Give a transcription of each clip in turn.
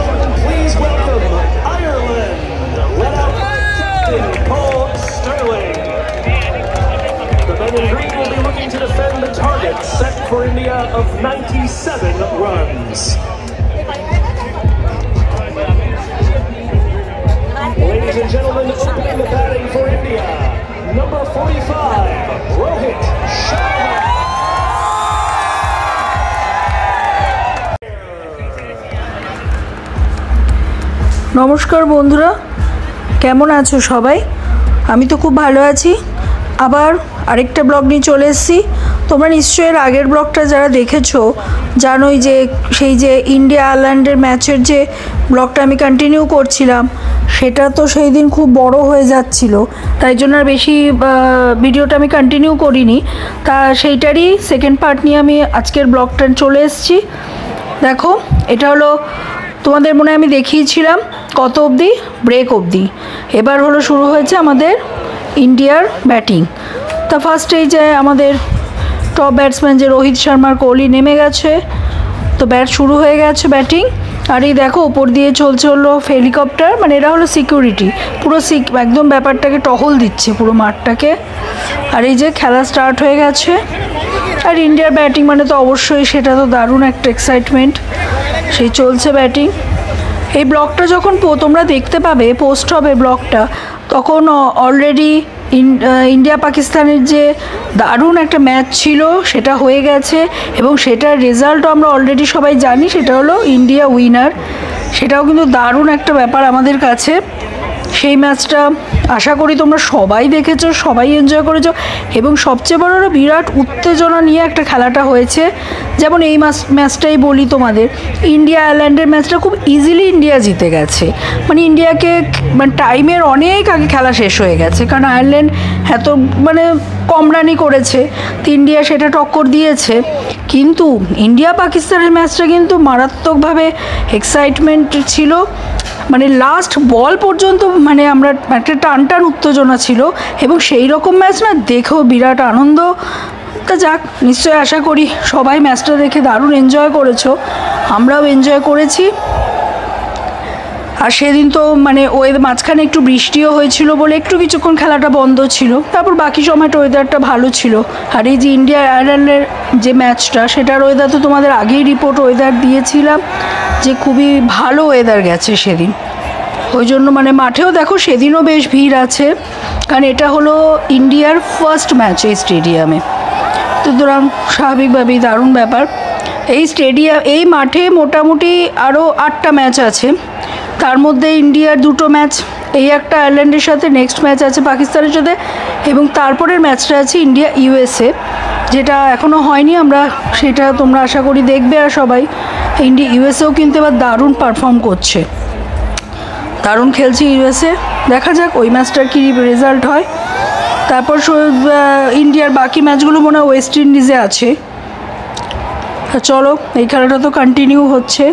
Please welcome Ireland, led out by Captain Paul Sterling. The men in green will be looking to defend the target set for India of 97 runs. Ladies and gentlemen, opening the batting for India, number 45, Rohit Sharma. নমস্কার বন্ধুরা, কেমন আছো সবাই? আমি তো খুব ভালো আছি। আবার আরেকটা ব্লগ নিয়ে চলে এসেছি। তোমরা নিশ্চয়ই এর আগের ব্লগটা যারা দেখেছো জানোই যে সেই যে ইন্ডিয়া আয়ারল্যান্ডের ম্যাচের যে ব্লগটা আমি কন্টিনিউ করছিলাম, সেটা তো সেই দিন খুব বড় হয়ে যাচ্ছিল, তাই জন্য আর বেশি ভিডিওটা আমি কন্টিনিউ করিনি। তা সেইটারই সেকেন্ড পার্ট নিয়ে আমি আজকের ব্লগটা চলে এসেছি। দেখো, এটা হলো তোমাদের মনে আমি দেখিয়েছিলাম কত অবধি, ব্রেক অবধি। এবার হলো শুরু হয়েছে আমাদের ইন্ডিয়ার ব্যাটিং। তা ফার্স্টেই যে আমাদের টপ ব্যাটসম্যান যে রোহিত শর্মার কোহলি নেমে গেছে, তো ব্যাট শুরু হয়ে গেছে ব্যাটিং। আর এই দেখো ওপর দিয়ে চলছে হলো হেলিকপ্টার, মানে এরা হলো সিকিউরিটি, পুরো একদম ব্যাপারটাকে টহল দিচ্ছে পুরো মাঠটাকে। আর এই যে খেলা স্টার্ট হয়ে গেছে। আর ইন্ডিয়ার ব্যাটিং মানে তো অবশ্যই সেটা তো দারুণ একটা এক্সাইটমেন্ট, সেই চলছে ব্যাটিং। এই ব্লগটা যখন তোমরা দেখতে পাবে, পোস্ট হবে ব্লগটা, তখন অলরেডি ইন্ডিয়া পাকিস্তানের যে দারুণ একটা ম্যাচ ছিল সেটা হয়ে গেছে, এবং সেটার রেজাল্টও আমরা অলরেডি সবাই জানি, সেটা হলো ইন্ডিয়া উইনার। সেটাও কিন্তু দারুণ একটা ব্যাপার আমাদের কাছে। সেই ম্যাচটা আশা করি তোমরা সবাই দেখেছো, সবাই এনজয় করেছো, এবং সবচেয়ে বড় বিরাট উত্তেজনা নিয়ে একটা খেলাটা হয়েছে। যেমন এই ম্যাচটাই বলি তোমাদের, ইন্ডিয়া আয়ারল্যান্ডের ম্যাচটা খুব ইজিলি ইন্ডিয়া জিতে গেছে, মানে ইন্ডিয়াকে মানে টাইমের অনেক আগে খেলা শেষ হয়ে গেছে, কারণ আয়ারল্যান্ড এত মানে কম রানই করেছে, তো ইন্ডিয়া সেটা টক্কর দিয়েছে। কিন্তু ইন্ডিয়া পাকিস্তানের ম্যাচটা কিন্তু মারাত্মকভাবে এক্সাইটমেন্ট ছিল, মানে লাস্ট বল পর্যন্ত মানে আমরা একটা টান উত্তেজনা ছিল, এবং সেই রকম ম্যাচ না দেখেও বিরাট আনন্দ। তা যাক, নিশ্চয়ই আশা করি সবাই ম্যাচটা দেখে দারুণ এনজয় করেছো, আমরাও এনজয় করেছি। আর সেদিন তো মানে মাঝখানে একটু বৃষ্টিও হয়েছিল বলে একটু কিছুক্ষণ খেলাটা বন্ধ ছিল, তারপর বাকি সময়টা ওয়েদারটা ভালো ছিল। আর এই যে ইন্ডিয়া আয়ারল্যান্ডের যে ম্যাচটা, সেটার ওয়েদার তো তোমাদের আগেই রিপোর্ট ওয়েদার দিয়েছিলাম যে খুবই ভালো ওয়েদার গেছে সেদিন। ওই জন্য মানে মাঠেও দেখো সেদিনও বেশ ভিড় আছে, কারণ এটা হলো ইন্ডিয়ার ফার্স্ট ম্যাচ এই স্টেডিয়ামে, সুতরাং স্বাভাবিকভাবেই দারুণ ব্যাপার। এই মাঠে মোটামুটি আরও 8টা ম্যাচ আছে, তার মধ্যে ইন্ডিয়ার 2টো ম্যাচ, এই একটা আয়ারল্যান্ডের সাথে, নেক্সট ম্যাচ আছে পাকিস্তানের সাথে, এবং তারপরের ম্যাচটা আছে ইন্ডিয়া ইউএসএ, যেটা এখনও হয়নি। আমরা সেটা তোমরা আশা করি দেখবে। আর সবাই ইন্ডিয়া ইউএসএও কিন্তু এবার দারুণ পারফর্ম করছে, দারুণ খেলছে ইউএসএ। দেখা যাক ওই ম্যাচটার কী রেজাল্ট হয়। তারপর ইন্ডিয়ার বাকি ম্যাচগুলো মনে হয় ওয়েস্ট ইন্ডিজে আছে। চলো, এই খেলাটা তো কন্টিনিউ হচ্ছে।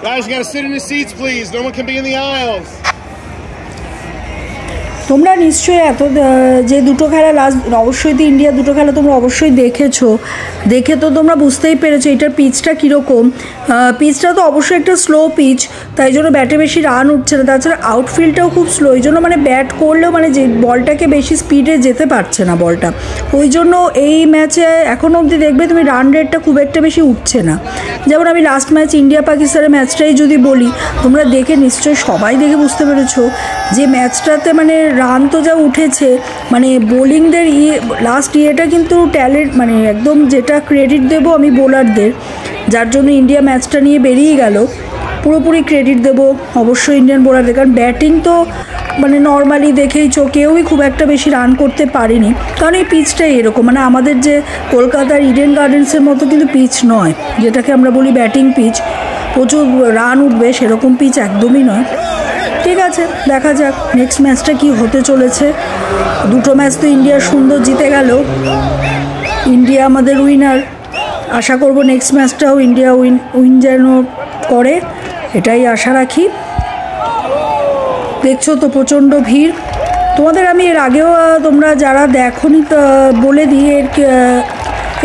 Guys, you gotta sit in your seats, please. No one can be in the aisles. তোমরা নিশ্চয়ই যে 2টো খেলা লাস্ট, অবশ্যই তো ইন্ডিয়া 2টো খেলা তোমরা অবশ্যই দেখেছো, দেখে তো তোমরা বুঝতেই পেরেছো এটার পিচটা কীরকম। পিচটা তো অবশ্যই একটা স্লো পিচ, তাই জন্য ব্যাটে বেশি রান উঠছে না, তাছাড়া আউটফিল্ডটাও খুব স্লো, এই জন্য মানে ব্যাট করলেও মানে যে বলটাকে বেশি স্পিডে যেতে পারছে না বলটা, ওই জন্য এই ম্যাচে এখনও অবধি দেখবে তুমি রান রেটটা খুব একটা বেশি উঠছে না। যেমন আমি লাস্ট ম্যাচ ইন্ডিয়া পাকিস্তানের ম্যাচটাই যদি বলি, তোমরা দেখে নিশ্চয়ই সবাই দেখে বুঝতে পেরেছো যে ম্যাচটাতে মানে রান তো যা উঠেছে, মানে বোলিংদের লাস্ট ইয়েটা কিন্তু ট্যালেন্ট, মানে একদম যেটা ক্রেডিট দেবো আমি বোলারদের, যার জন্য ইন্ডিয়া ম্যাচটা নিয়ে বেরিয়ে গেল, পুরোপুরি ক্রেডিট দেবো অবশ্যই ইন্ডিয়ান বোলারদের, কারণ ব্যাটিং তো মানে নর্মালি দেখেই কেউই খুব একটা বেশি রান করতে পারেনি, কারণ এই পিচটাই এরকম, মানে আমাদের যে কলকাতার ইডেন গার্ডেন্সের মতো কিন্তু পিচ নয়, যেটাকে আমরা বলি ব্যাটিং পিচ, প্রচুর রান উঠবে সেরকম পিচ একদমই নয়। ঠিক আছে, দেখা যাক নেক্সট ম্যাচটা কি হতে চলেছে। দুটো ম্যাচ তো ইন্ডিয়া সুন্দর জিতে গেল, ইন্ডিয়া আমাদের উইনার। আশা করব নেক্সট ম্যাচটাও ইন্ডিয়া উইন যেন করে, এটাই আশা রাখি। দেখছো তো প্রচণ্ড ভিড়। তোমাদের আমি এর আগেও, তোমরা যারা দেখোনি বলে দিই,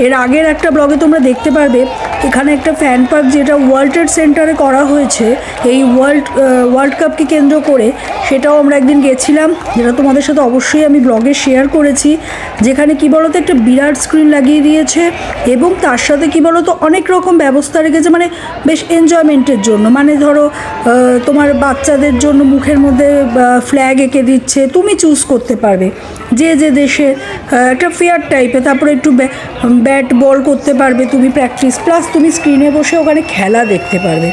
এর আগের একটা ব্লগে তোমরা দেখতে পারবে এখানে একটা ফ্যান পার্ক যেটা ওয়ার্ল্ড ট্রেড সেন্টারে করা হয়েছে এই ওয়ার্ল্ড কাপকে কেন্দ্র করে, সেটাও আমরা একদিন গেছিলাম, যেটা তোমাদের সাথে অবশ্যই আমি ব্লগে শেয়ার করেছি। যেখানে কি বলতো একটা বিরাট স্ক্রিন লাগিয়ে দিয়েছে এবং তার সাথে কি বলতো অনেক রকম ব্যবস্থা রেখেছে, মানে বেশ এনজয়মেন্টের জন্য। মানে ধরো তোমার বাচ্চাদের জন্য মুখের মধ্যে ফ্ল্যাগ এঁকে দিচ্ছে, তুমি চুজ করতে পারবে যে যে দেশে, একটা ফেয়ার টাইপের। তারপরে একটু ব্যাট বল করতে পারবে তুমি প্র্যাকটিস, প্লাস তুমি স্ক্রিনে বসে ওখানে খেলা দেখতে পারবে।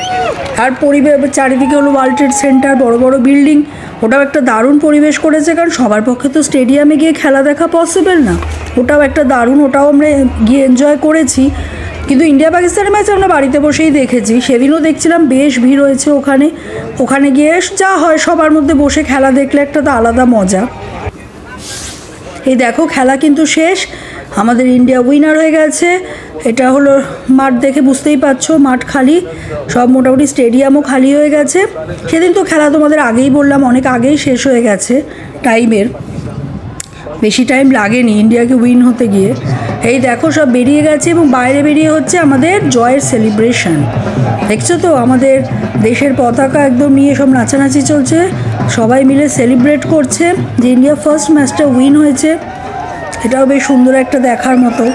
আর পরিবেশ চারিদিকে হলো ওয়ার্ল্ড ট্রেড সেন্টার, বড় বড় বিল্ডিং, ওটাও একটা দারুণ পরিবেশ করেছে, কারণ সবার পক্ষে তো স্টেডিয়ামে গিয়ে খেলা দেখা পসিবল না। ওটাও একটা দারুণ, ওটাও আমরা গিয়ে এনজয় করেছি। কিন্তু ইন্ডিয়া পাকিস্তানের ম্যাচ আমরা বাড়িতে বসেই দেখেছি, সেদিনও দেখছিলাম বেশ ভিড় হয়েছে ওখানে গিয়ে যা হয় সবার মধ্যে বসে খেলা দেখলে একটা তো আলাদা মজা। এই দেখো খেলা কিন্তু শেষ, আমাদের ইন্ডিয়া উইনার হয়ে গেছে। এটা হলো মাঠ, দেখে বুঝতেই পারছো মাঠ খালি, সব মোটামুটি স্টেডিয়ামও খালি হয়ে গেছে। সেদিন তো খেলা তোমাদের আগেই বললাম অনেক আগেই শেষ হয়ে গেছে, টাইমের বেশি টাইম লাগেনি ইন্ডিয়াকে উইন হতে গিয়ে। এই দেখো সব বেরিয়ে গেছে এবং বাইরে বেরিয়ে হচ্ছে আমাদের জয়ের সেলিব্রেশন। দেখছো তো আমাদের দেশের পতাকা একদম নিয়ে সব নাচানাচি চলছে, সবাই মিলে সেলিব্রেট করছে যে ইন্ডিয়া ফার্স্ট ম্যাচটা উইন হয়েছে। এটাও বেশ সুন্দর একটা দেখার মতো।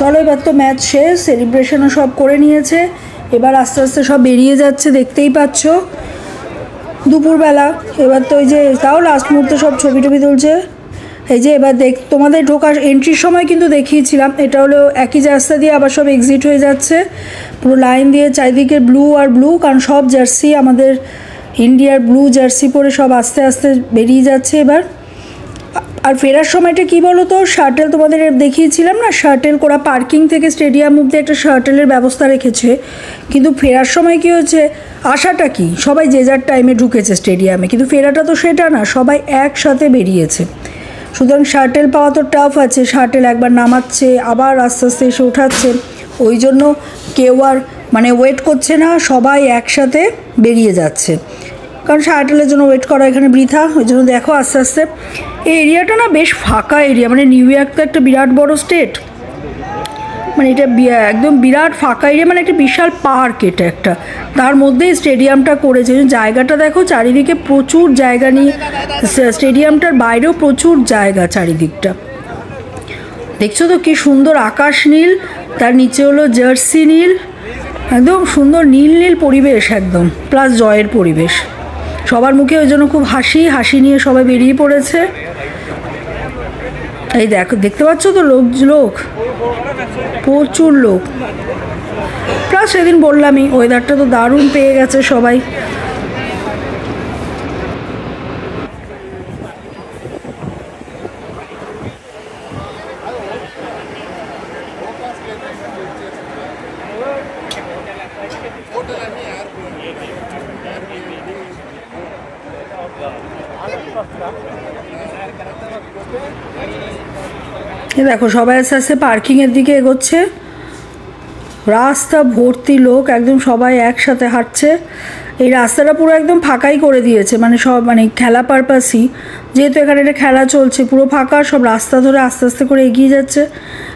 চলো এবার তো ম্যাচ শেষ, সেলিব্রেশনও সব করে নিয়েছে, এবার আস্তে আস্তে সব বেরিয়ে যাচ্ছে, দেখতেই পাচ্ছ দুপুরবেলা। এবার তো ওই যে তাও লাস্ট মুহূর্তে সব ছবি টবি তুলছে। এই যে এবার তোমাদের ঢোকার এন্ট্রির সময় কিন্তু দেখিয়েছিলাম, এটা হলো একই রাস্তা দিয়ে আবার সব এক্সিট হয়ে যাচ্ছে, পুরো লাইন দিয়ে চারিদিকে ব্লু আর ব্লু, কারণ সব জার্সি আমাদের ইন্ডিয়ার ব্লু জার্সি পরে সব আস্তে আস্তে বেরিয়ে যাচ্ছে এবার। আর ফেরার সময়টা কি বলো তো, শাটেল তোমাদের দেখিয়েছিলাম না, শাটেল করা পার্কিং থেকে স্টেডিয়াম অবধি একটা শাটেলের ব্যবস্থা রেখেছে। কিন্তু ফেরার সময় কি হচ্ছে, আসাটা কি সবাই যে যার টাইমে ঢুকেছে স্টেডিয়ামে, কিন্তু ফেরাটা তো সেটা না, সবাই একসাথে বেরিয়েছে। সুতরাং শাটেল পাওয়া তো টাফ আছে, শাটেল একবার নামাচ্ছে আবার আস্তে আস্তে এসে উঠাচ্ছে, ওই জন্য কেউ আর মানে ওয়েট করছে না, সবাই একসাথে বেরিয়ে যাচ্ছে, কারণ শাটেলের জন্য ওয়েট করা এখানে বৃথা। ওই জন্য দেখো আস্তে আস্তে এই এরিয়াটা না বেশ ফাঁকা এরিয়া, মানে নিউ ইয়র্ক তো একটা বিরাট বড় স্টেট, মানে এটা একদম বিরাট ফাঁকা এরিয়া, মানে একটা বিশাল পার্ক এটা একটা, তার মধ্যেই স্টেডিয়ামটা করেছে। জায়গাটা দেখো চারিদিকে প্রচুর জায়গা নিয়ে, স্টেডিয়ামটার বাইরেও প্রচুর জায়গা চারিদিকটা। দেখছো তো কি সুন্দর আকাশ নীল, তার নিচে হলো জার্সি নীল, একদম সুন্দর নীল নীল পরিবেশ একদম, প্লাস জয়ের পরিবেশ। সবার মুখে ওই জন্য খুব হাসি নিয়ে সবাই বেরিয়ে পড়েছে। এই দেখো দেখতে পাচ্ছ তো লোক প্রচুর লোক, প্লাস সেদিন বললামই ওয়েদারটা তো দারুণ পেয়ে গেছে সবাই। Gracias. দেখো সবাই আস্তে আস্তে পার্কিংয়ের দিকে এগোচ্ছে, রাস্তা ভর্তি লোক, একদম সবাই একসাথে হাঁটছে। এই রাস্তাটা পুরো একদম ফাঁকাই করে দিয়েছে, মানে সব মানে খেলা পারপাসই, যেহেতু এখানে একটা খেলা চলছে, পুরো ফাঁকা, সব রাস্তা ধরে আস্তে আস্তে করে এগিয়ে যাচ্ছে।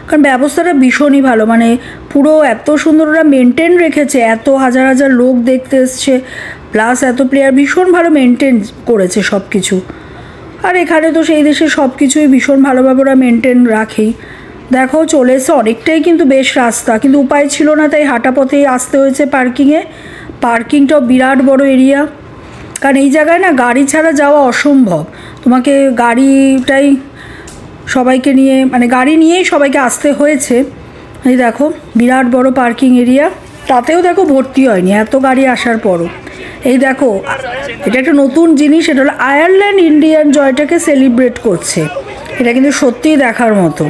কারণ ব্যবস্থাটা ভীষণই ভালো, মানে পুরো এত সুন্দর ওরা মেনটেন রেখেছে, এত হাজার হাজার লোক দেখতে এসছে, প্লাস এত প্লেয়ার, ভীষণ ভালো মেনটেন করেছে সব কিছু। আর এখানে তো সেই দেশে সব কিছুই ভীষণ ভালোভাবে ওরা মেনটেন রাখেই। দেখো চলে এসে অনেকটাই কিন্তু বেশ রাস্তা, কিন্তু উপায় ছিল না, তাই হাঁটা পথেই আসতে হয়েছে পার্কিংয়ে। পার্কিংটাও বিরাট বড় এরিয়া, কারণ এই জায়গায় না গাড়ি ছাড়া যাওয়া অসম্ভব, তোমাকে গাড়িটাই সবাইকে নিয়ে, মানে গাড়ি নিয়েই সবাইকে আসতে হয়েছে। এই দেখো বিরাট বড় পার্কিং এরিয়া, তাতেও দেখো ভর্তি হয়নি এত গাড়ি আসার পরও। এই দেখো এটা একটা নতুন জিনিস, এটা হলো আয়ারল্যান্ড ইন্ডিয়ান জয়টাকে সেলিব্রেট করছে, এটা কিন্তু সত্যিই দেখার মতো।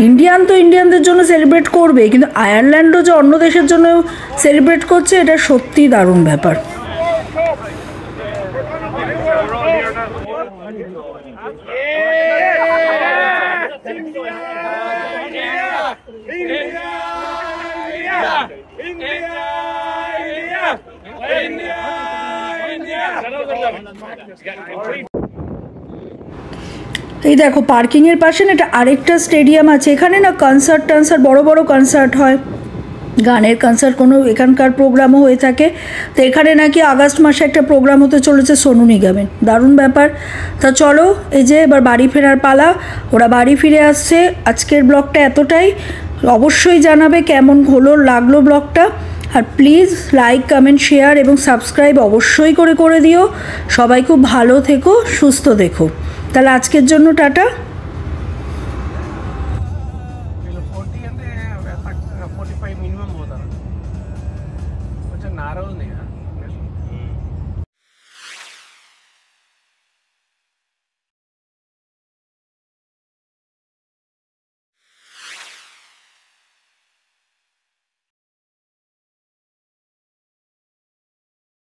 ইন্ডিয়ান তো ইন্ডিয়ানদের জন্য সেলিব্রেট করবে, কিন্তু আয়ারল্যান্ডও যে অন্য দেশের জন্য সেলিব্রেট করছে, এটা সত্যিই দারুণ ব্যাপার। এই দেখো পার্কিংয়ের পাশে না এটা আরেকটা স্টেডিয়াম আছে, এখানে না কনসার্ট টানসার্ট, বড় বড় কনসার্ট হয়, গানের কনসার্ট, কোনো এখানকার প্রোগ্রামও হয়ে থাকে। তো এখানে নাকি আগস্ট মাসে একটা প্রোগ্রাম হতে চলেছে সোনু নিগমের, দারুণ ব্যাপার। তা চলো এই যে এবার বাড়ি ফেরার পালা, ওরা বাড়ি ফিরে আসছে। আজকের ব্লগটা এতটাই, অবশ্যই জানাবে কেমন হলো লাগলো ব্লগটা, আর প্লিজ লাইক কমেন্ট শেয়ার এবং সাবস্ক্রাইব অবশ্যই করে দিও। সবাই খুব ভালো থেকো, সুস্থ থেকো। তাহলে আজকের জন্য টাটা। 40 అంటే 45 మినిమం పోతారు కొంచెం నారో ఉంది